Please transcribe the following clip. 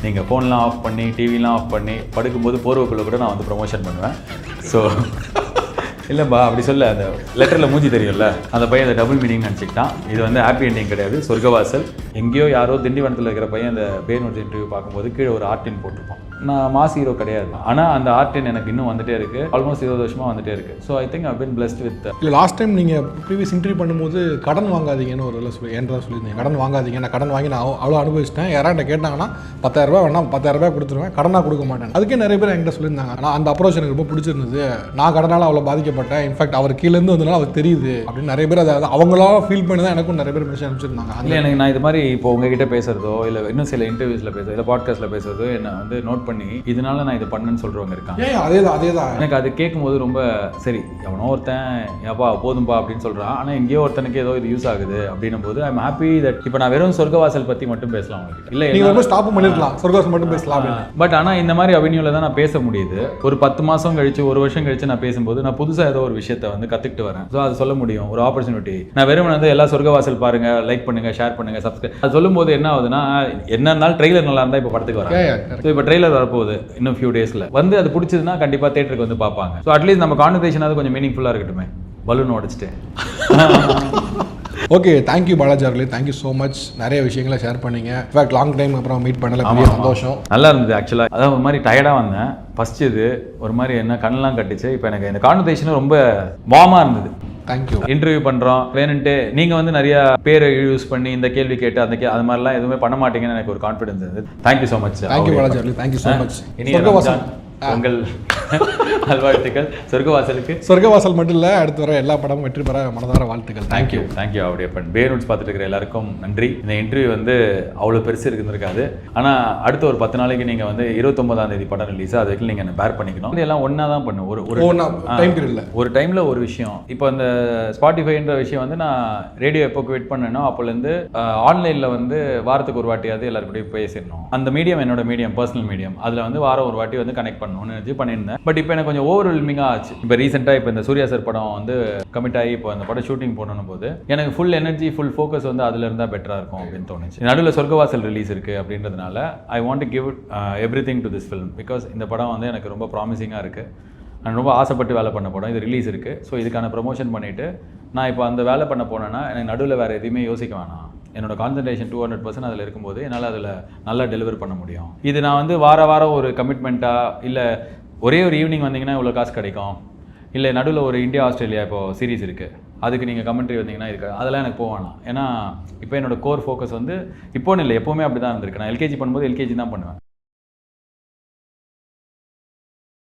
நீங்கள் ஃபோன்லாம் ஆஃப் பண்ணி டிவிலாம் ஆஃப் பண்ணி படுக்கும்போது போர்வைக்குள்ளே கூட நான் வந்து ப்ரொமோஷன் பண்ணுவேன். ஸோ இல்லைப்பா அப்படி சொல்ல, அந்த லெட்டரில் மூஞ்சி தெரியும்ல, அந்த பையன் அந்த டபுள் மீனிங் நினச்சிக்கிட்டான். இது வந்து ஹாப்பி எண்டிங் கிடையாது, சொர்க்கவாசல். எங்கேயோ யாரோ திண்டிவனத்தில் இருக்கிற பையன் அந்த பேனோட இன்டர்வியூ பார்க்கும்போது கீழே ஒரு ஆர்டின் போட்டிருப்பான். நான் மாஸ் ஹீரோ கிடையாது, ஆனால் அந்த ஆர்டின் எனக்கு இன்னும் வந்துட்டே இருக்குது. ஆல்மோஸ்ட் 20 வருஷமாக வந்துட்டே இருக்குது. So I think I been blessed with. இல்லை, லாஸ்ட் டைம் நீங்கள் ப்ரீவியஸ் இன்டர்வியூ பண்ணும்போது கடன் வாங்காதீங்கன்னு ஒரு ஏன்றா சொல்லியிருந்தீங்க. கடன் வாங்காதீங்க, நான் கடன் வாங்கி நான் அவ்வளோ அனுபவிச்சிட்டேன். யாராண்ட கேட்டாங்கன்னா 10,000 வேணாம், 10,000 கொடுத்துருவேன், கடனாக கொடுக்க மாட்டேன். அதுக்கே நிறைய பேர் என்கிட்ட சொல்லியிருந்தாங்க. ஆனால் அந்த அப்ரோச் எனக்கு ரொம்ப பிடிச்சிருந்தது. நான் கடனால் அவ்வளோ பாதிக்கப்பட்டேன், இன்ஃபேக்ட் அவர் கீழேருந்து வந்தனால அவர் தெரியுது அப்படின்னு நிறைய பேர் அதை அவங்களா ஃபீல் பண்ணி தான் எனக்கும் நிறைய பேர் மெசேஜ் அனுப்பிச்சிருந்தாங்க. அதில் எனக்கு நான் இது மாதிரி இப்போ உங்ககிட்ட பேசுகிறதோ இல்லை இன்னும் சில இன்டர்வியூஸில் பேசுகிறதோ இல்லை பாட்காஸ்ட்டில் பேசுகிறதோ என்னை வந்து நோட் பண்ணி இதனால நான் இது பண்ணேன்னு சொல்கிறவங்க இருக்காங்க. அதே தான் எனக்கு அது கேட்கும்போது ரொம்ப சரி, எவனோ ஒருத்தன் ஏப்பா போதும்பா அப்படின்னு சொல்கிறான், ஆனால் எங்கேயோ ஒருத்தனுக்கு ஏதோ இது யூஸ் ஆகுது அப்படின்னும் போது ஐ எம் ஹாப்பி தட் இப்போ நான் வெறும் சொர்க்கவாசல் பற்றி மட்டும் பேசலாம் உங்ககிட்ட. இல்லை நீங்கள் ஸ்டாப் பண்ணிருக்கலாம், சொர்க்கவாசல் மட்டும் பேசலாம். பட் ஆனால் இந்த மாதிரி அவென்யூவில் தான் நான் பேச முடியுது. ஒரு 10 மாதம் கழிச்சு 1 வருஷம் கழிச்சு நான் பேசும்போது நான் புதுசாக ஏதோ ஒரு விஷயத்தை வந்து கற்றுக்கிட்டு வரேன். ஸோ அது சொல்ல முடியும், ஒரு ஆப்பர்ச்சுனிட்டி. நான் வெறும் வந்து எல்லா சொர்க்கவாசல் பாருங்க, லைக் பண்ணுங்க, ஷேர் பண்ணுங்க, சப்ஸ்கிரைப். அது சொல்லும்போது என்ன ஆகுதுன்னா, என்ன இருந்தாலும் ட்ரெய்லர் நல்லா இருந்தால் இப்போ படத்துக்கு வரேன். ஸோ இப்போ ட்ரெய்லர் வரப்போகுது இன்னும் ஃபியூ டேஸில் வந்து அது பிடிச்சதுன்னா கண்டிப்பாக தேட்டருக்கு வந்து பார்ப்பாங்க. ஸோ அட்லீஸ்ட் நம்ம கான்வர்சேஷனாவது கொஞ்சம் மீனிங்ஃபுல்லாக இருக்கட்டுமே. பலூன் உடைச்சிட்டேன். ஓகே, தேங்க்யூ பாலாஜி அவர்களே, தேங்க்யூ ஸோ மச். நிறைய விஷயங்களை ஷேர் பண்ணீங்க. இன்ஃபேக்ட் லாங் டைம் அப்புறம் மீட் பண்ணல, சந்தோஷம். நல்லா இருந்தது ஆக்சுவலாக. அதான் ஒரு மாதிரி டயர்டாக வந்தேன் ஃபர்ஸ்ட். இது ஒரு மாதிரி என்ன கண்ணெல்லாம் கட்டிச்சு. இப்போ எனக்கு இந்த கான்வர்சேஷனும் ரொம்ப வார்மாக இருந்தது. தேங்க்யூ. இன்டர்வியூ பண்ணுறோம் வேணுன்ட்டு நீங்கள் வந்து நிறைய பேரை யூஸ் பண்ணி இந்த கேள்வி கேட்டு அது மாதிரிலாம் எதுவுமே பண்ண மாட்டீங்கன்னு எனக்கு ஒரு கான்ஃபிடன்ஸ் இருந்தது. Thank you so much. Thank you Balaji அவர்களே, தேங்க்யூ ஸோ மச். உங்கள் நல்வாழ்த்துக்கள். சொர்க்கவாசல் மட்டும் இல்லை, அடுத்து வர எல்லா படமும் வெற்றி பெற மனதார வாழ்த்துக்கள். தேங்க்யூ. அவருடைய பேரூட்ஸ் பார்த்துட்டு இருக்கிற எல்லாருக்கும் நன்றி. இந்த இன்டர்வியூ வந்து அவ்வளோ பெருசு இருக்காது, ஆனால் அடுத்த ஒரு 10 நாளைக்கு நீங்கள் வந்து 29ஆம் தேதி படம் ரிலீஸ், அது வரைக்கும் நீங்கள் பேர் பண்ணிக்கணும். இதெல்லாம் ஒன்றா தான் பண்ணும். ஒரு டைமில் ஒரு விஷயம். இப்போ இந்த ஸ்பாட்டிஃபைன்ற விஷயம் வந்து நான் ரேடியோ எப்போ குவிட் பண்ணேனோ அப்போலேருந்து ஆன்லைனில் வந்து வாரத்துக்கு ஒரு வாட்டியாவது எல்லாருக்கூடயும் பேசிடணும். அந்த மீடியம் என்னோட மீடியம், பர்சனல் மீடியம். அதில் வந்து வாரம் ஒரு வாட்டி வந்து கனெக்ட் பண்ணணும்னு நினச்சி பண்ணியிருந்தேன். பட் இப்போ எனக்கு கொஞ்சம் ஓவர்வெல்மிங்காக ஆச்சு. இப்போ ரீசெண்டாக இப்போ இந்த சூர்யா சார் படம் வந்து கமிட் ஆகி இப்போ அந்த படம் ஷூட்டிங் போடணும் போது எனக்கு ஃபுல் எனர்ஜி, ஃபுல் ஃபோக்கஸ் வந்து அதில் இருந்தால் பெட்டராக இருக்கும் அப்படின்னு தோணுச்சு. நடுவில் சொர்க்கவாசல் ரிலீஸ் இருக்குது அப்படின்றதுனால I want to give every thing to this film. Because இந்த படம் வந்து எனக்கு ரொம்ப ப்ராமிசிங்காக இருக்குது. நான் ரொம்ப ஆசைப்பட்டு வேலை பண்ண படம். இது ரிலீஸ் இருக்குது. ஸோ இதுக்கான ப்ரொமோஷன் பண்ணிவிட்டு நான் இப்போ அந்த வேலை பண்ண போனேன்னா எனக்கு நடுவில் வேறு எதுவுமே யோசிக்க வேணாம். என்னோட கான்சன்ட்ரேஷன் 200% அதில் இருக்கும்போது என்னால் அதில் நல்லா டெலிவர் பண்ண முடியும். இது நான் வந்து வாரம் ஒரு கமிட்மெண்ட்டாக, இல்லை ஒரே ஒரு ஈவினிங் வந்தீங்கன்னா இவ்வளோ காசு கிடைக்கும், இல்லை நடுவில் ஒரு இந்தியா ஆஸ்திரேலியா இப்போது சீரீஸ் இருக்குது, அதுக்கு நீங்கள் கமெண்ட்ரி வந்தீங்கன்னா இருக்குது, அதெல்லாம் எனக்கு போவேணாம். ஏன்னா இப்போ என்னோடய கோர் ஃபோக்கஸ் வந்து இப்போன்னு இல்லை, எப்போவுமே அப்படி தான் இருந்திருக்கு. நான் எல்கேஜி பண்ணும்போது எல்கேஜி தான் பண்ணுவேன்.